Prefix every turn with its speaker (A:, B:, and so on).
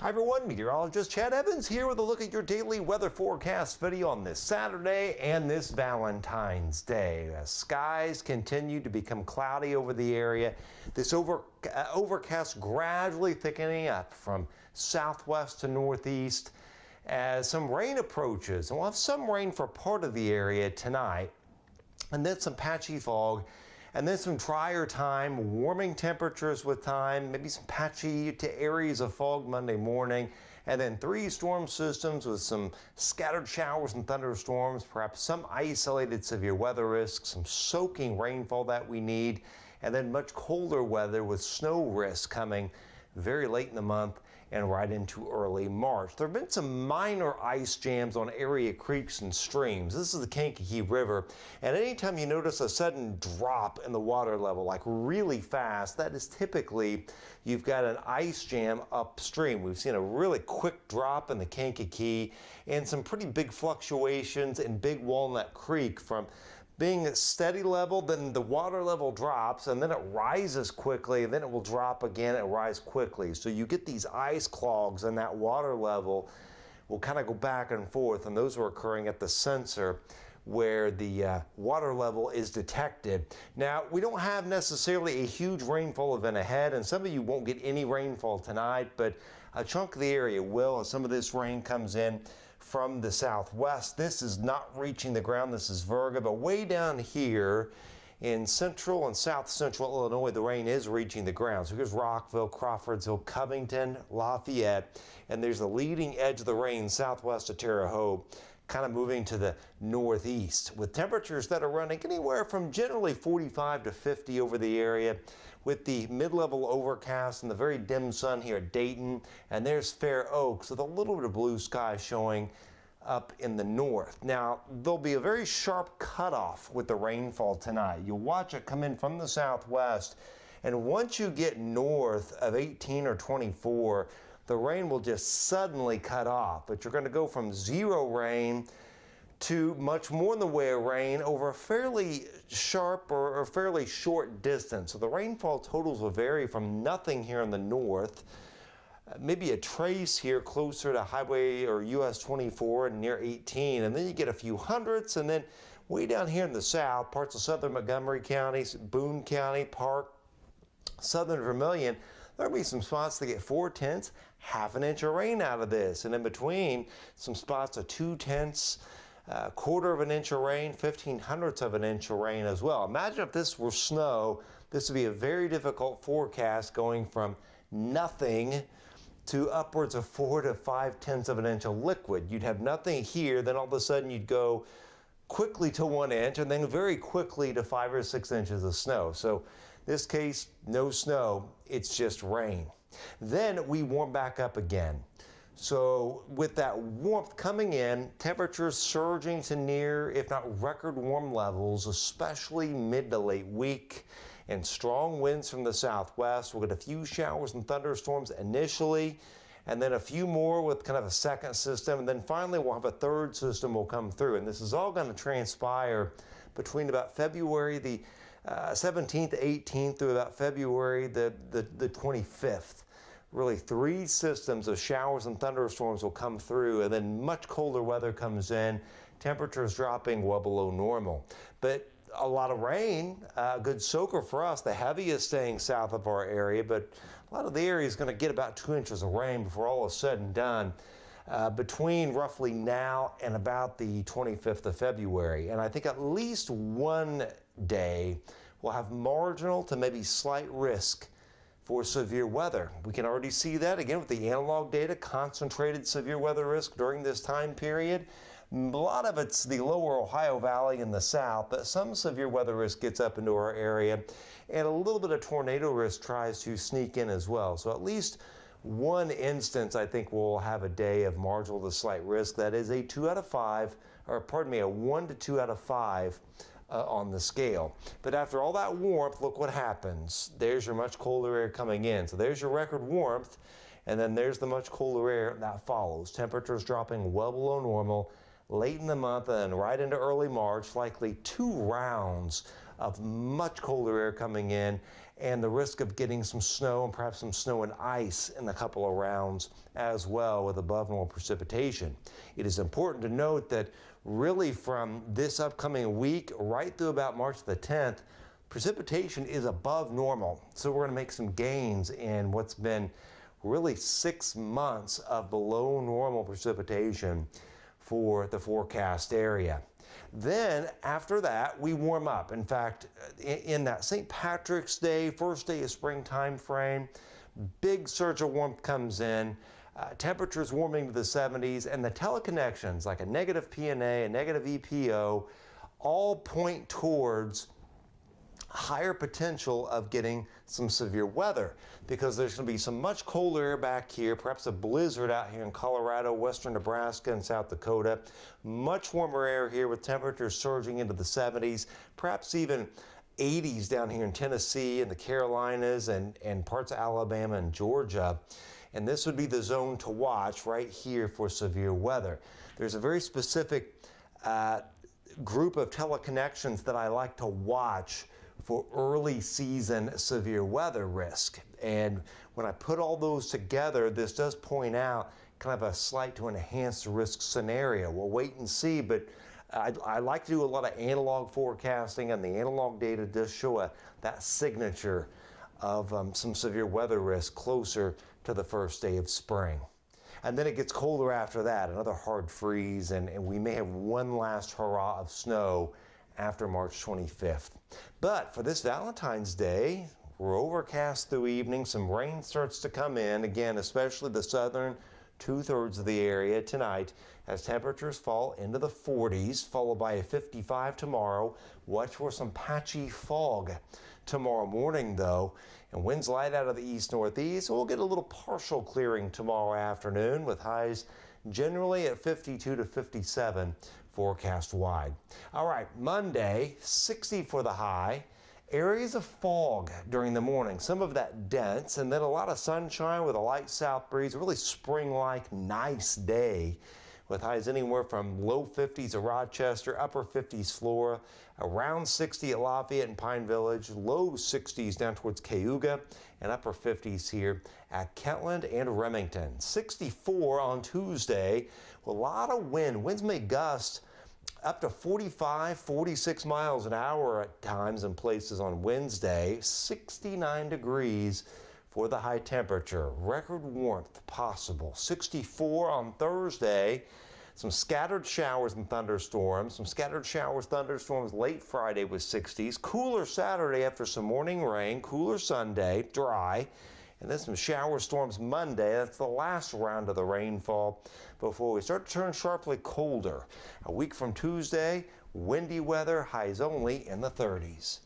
A: Hi everyone, meteorologist Chad Evans here with a look at your daily weather forecast video on this Saturday and this Valentine's Day. As skies continue to become cloudy over the area, this overcast gradually thickening up from southwest to northeast as some rain approaches. And we'll have some rain for part of the area tonight, and then some patchy fog. And then some drier time, warming temperatures with time, maybe some patchy to areas of fog Monday morning, and then 3 storm systems with some scattered showers and thunderstorms, perhaps some isolated severe weather risks, some soaking rainfall that we need, and then much colder weather with snow risk coming very late in the month and right into early March. There have been some minor ice jams on area creeks and streams. This is the Kankakee River, and anytime you notice a sudden drop in the water level, like really fast, that is typically you've got an ice jam upstream. We've seen a really quick drop in the Kankakee and some pretty big fluctuations in Big Walnut Creek from being at steady level, then the water level drops, and then it rises quickly, and then it will drop again and rise quickly. So you get these ice clogs, and that water level will kind of go back and forth, and those are occurring at the sensor where the water level is detected. Now, we don't have necessarily a huge rainfall event ahead, and some of you won't get any rainfall tonight, but a chunk of the area will as some of this rain comes in from the southwest. This is not reaching the ground. This is Virga, but way down here in central and south central Illinois, the rain is reaching the ground. So here's Rockville, Crawfordsville, Covington, Lafayette, and there's the leading edge of the rain southwest of Terre Haute, kind of moving to the northeast with temperatures that are running anywhere from generally 45 to 50 over the area, with the mid-level overcast and the very dim sun here at Dayton, and there's Fair Oaks with a little bit of blue sky showing up in the north. Now, there'll be a very sharp cutoff with the rainfall tonight. You'll watch it come in from the southwest, and once you get north of 18 or 24, the rain will just suddenly cut off, but you're going to go from zero rain to much more in the way of rain over a fairly sharp or fairly short distance. So the rainfall totals will vary from nothing here in the north, maybe a trace here closer to Highway or US 24 and near 18, and then you get a few hundredths, and then way down here in the south, parts of southern Montgomery County, Boone County, Park, southern Vermilion, there'll be some spots that get 4/10, half an inch of rain out of this, and in between some spots of 2/10, quarter of an inch of rain, 1/1500ths of an inch of rain as well. Imagine if this were snow. This would be a very difficult forecast, going from nothing to upwards of 4 to 5/10 of an inch of liquid. You'd have nothing here, then all of a sudden you'd go quickly to 1 inch, and then very quickly to 5 or 6 inches of snow. So this case, no snow, it's just rain. Then we warm back up again. So with that warmth coming in, temperatures surging to near, if not record warm levels, especially mid to late week, and strong winds from the southwest. We'll get a few showers and thunderstorms initially, and then a few more with kind of a second system, and then finally we'll have a third system will come through. And this is all going to transpire between about February the 17th, 18th through about February the 25th. Really 3 systems of showers and thunderstorms will come through, and then much colder weather comes in, temperatures dropping well below normal. But a lot of rain, a good soaker for us, the heaviest staying south of our area, but a lot of the area is going to get about 2 inches of rain before all is said and done between roughly now and about the 25th of February. And I think at least one day we'll have marginal to maybe slight risk for severe weather. We can already see that again with the analog data, concentrated severe weather risk during this time period. A lot of it's the lower Ohio Valley in the south, but some severe weather risk gets up into our area, and a little bit of tornado risk tries to sneak in as well. So at least one instance, I think we'll have a day of marginal to slight risk. That is a 2 out of 5, or pardon me, a 1 to 2 out of 5 on the scale. But after all that warmth, look what happens. There's your much colder air coming in. So there's your record warmth, and then there's the much colder air that follows. Temperatures dropping well below normal late in the month and right into early March, likely 2 rounds of much colder air coming in, and the risk of getting some snow and perhaps some snow and ice in a couple of rounds as well with above normal precipitation. It is important to note that really from this upcoming week right through about March the 10th, precipitation is above normal. So we're going to make some gains in what's been really 6 months of below normal precipitation for the forecast area. Then after that, we warm up. In fact, in that St. Patrick's Day, first day of springtime frame, big surge of warmth comes in, temperatures warming to the 70s, and the teleconnections like a negative PNA, a negative EPO, all point towards higher potential of getting some severe weather because there's going to be some much colder air back here, perhaps a blizzard out here in Colorado, western Nebraska, and South Dakota. Much warmer air here with temperatures surging into the 70s, perhaps even 80s down here in Tennessee and the Carolinas and parts of Alabama and Georgia. And this would be the zone to watch right here for severe weather. There's a very specific group of teleconnections that I like to watch for early season severe weather risk. And when I put all those together, this does point out kind of a slight to enhanced risk scenario. We'll wait and see, but I like to do a lot of analog forecasting, and the analog data does show that signature of some severe weather risk closer to the first day of spring. And then it gets colder after that, another hard freeze, and we may have one last hurrah of snow after March 25th. But for this Valentine's Day, we're overcast through evening. Some rain starts to come in, again, especially the southern 2/3 of the area tonight as temperatures fall into the 40s, followed by a 55 tomorrow. Watch for some patchy fog tomorrow morning, though, and winds light out of the east-northeast. We'll get a little partial clearing tomorrow afternoon with highs generally at 52 to 57 forecast wide. All right, Monday, 60 for the high. Areas of fog during the morning, some of that dense, and then a lot of sunshine with a light south breeze. A really spring-like nice day with highs anywhere from low 50s at Rochester, upper 50s Flora, around 60 at Lafayette and Pine Village, low 60s down towards Cayuga, and upper 50s here at Kentland and Remington. 64 on Tuesday with a lot of wind. Winds may gust up to 45, 46 miles an hour at times in places on Wednesday. 69 degrees for the high temperature. Record warmth possible. 64 on Thursday. Some scattered showers and thunderstorms. Some scattered showers, thunderstorms late Friday with 60s. Cooler Saturday after some morning rain. Cooler Sunday, dry. And then some shower storms Monday. That's the last round of the rainfall before we start to turn sharply colder. A week from Tuesday, windy weather, highs only in the 30s.